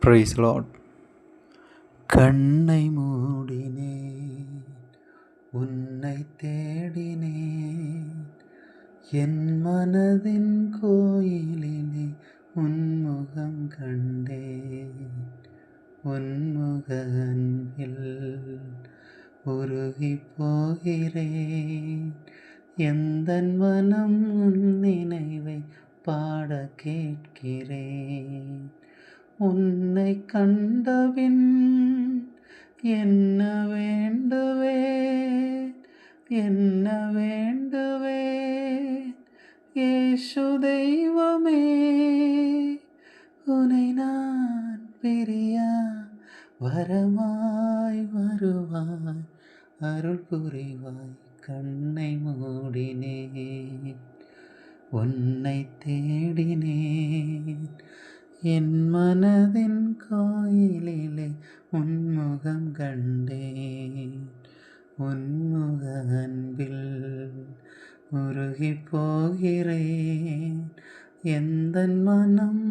Price Lord. கண்ணை மூடினேன், உன்னை தேடினேன், என் மனதின் கோயிலிலே உன்முகம் கண்டேன். உன்முக அன்பில் உருகி போகிறேன். எந்தன் மனம் உன் நினைவை பாட கேட்கிறேன். உன்னை கண்டபின் என்ன வேண்டுவேன், என்ன வேண்டுவேன்? இயேசு தெய்வமே, உனை நான் பிரியா வரமாய் வருவாய், அருள் புரிவாய். கண்ணை மூடினேன், உன்னை தேடினேன், என் மனதின் கோயிலிலே உன்முகம் கண்டேன். உன்முக அன்பில் உருகி போகிறேன். எந்தன் மனம்